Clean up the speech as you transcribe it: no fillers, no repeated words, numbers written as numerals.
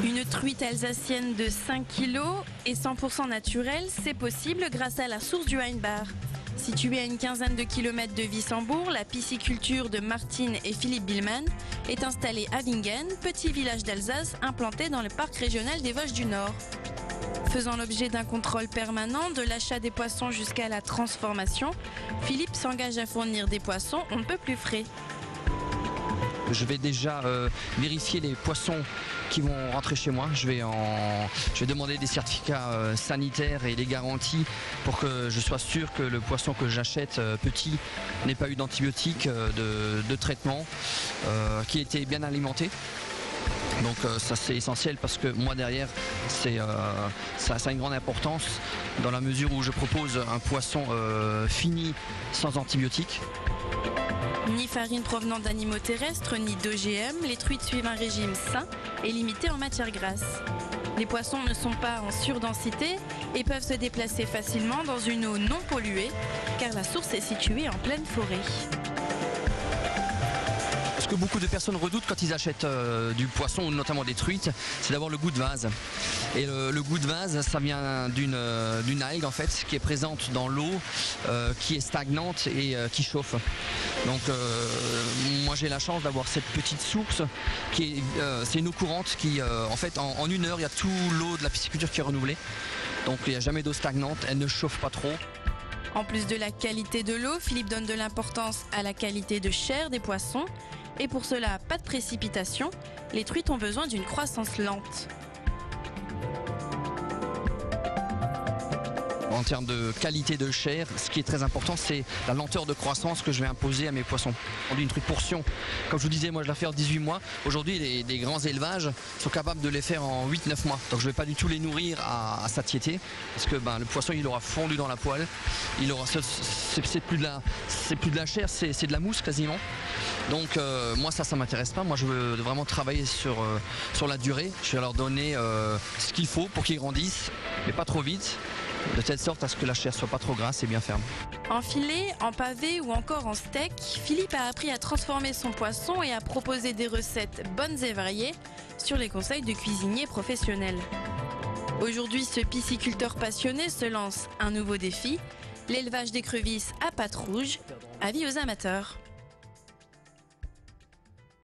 Une truite alsacienne de 5 kg et 100% naturelle, c'est possible grâce à la source du Hainbar. Située à une quinzaine de kilomètres de Wissembourg, la pisciculture de Martine et Philippe Billmann est installée à Wingen, petit village d'Alsace implanté dans le parc régional des Vosges du Nord. Faisant l'objet d'un contrôle permanent, de l'achat des poissons jusqu'à la transformation, Philippe s'engage à fournir des poissons on ne peut plus frais. Je vais déjà vérifier les poissons qui vont rentrer chez moi. Je vais demander des certificats sanitaires et des garanties pour que je sois sûr que le poisson que j'achète petit n'ait pas eu d'antibiotiques, de traitement, qu'il ait été bien alimenté. Donc ça c'est essentiel parce que moi derrière ça a une grande importance dans la mesure où je propose un poisson fini sans antibiotiques. Ni farine provenant d'animaux terrestres, ni d'OGM, les truites suivent un régime sain et limité en matière grasse. Les poissons ne sont pas en surdensité et peuvent se déplacer facilement dans une eau non polluée, car la source est située en pleine forêt. Ce que beaucoup de personnes redoutent quand ils achètent du poisson, notamment des truites, c'est d'avoir le goût de vase. Et le goût de vase, ça vient d'une algue en fait qui est présente dans l'eau, qui est stagnante et qui chauffe. Donc moi j'ai la chance d'avoir cette petite source qui c'est une eau courante qui en fait en 1 heure il y a tout l'eau de la pisciculture qui est renouvelée. Donc il n'y a jamais d'eau stagnante, elle ne chauffe pas trop. En plus de la qualité de l'eau, Philippe donne de l'importance à la qualité de chair des poissons. Et pour cela, pas de précipitation, les truites ont besoin d'une croissance lente. En termes de qualité de chair, ce qui est très important, c'est la lenteur de croissance que je vais imposer à mes poissons. Une truite portion, comme je vous disais, moi je la fais en 18 mois. Aujourd'hui, les grands élevages sont capables de les faire en 8-9 mois. Donc je ne vais pas du tout les nourrir à satiété, parce que le poisson il aura fondu dans la poêle. C'est plus de la chair, c'est de la mousse quasiment. Donc moi ça m'intéresse pas. Moi je veux vraiment travailler sur la durée. Je vais leur donner ce qu'il faut pour qu'ils grandissent, mais pas trop vite, de telle sorte à ce que la chair soit pas trop grasse et bien ferme. En filet, en pavé ou encore en steak, Philippe a appris à transformer son poisson et à proposer des recettes bonnes et variées sur les conseils de cuisiniers professionnels. Aujourd'hui, ce pisciculteur passionné se lance un nouveau défi, l'élevage d'écrevisses à pattes rouges, avis aux amateurs.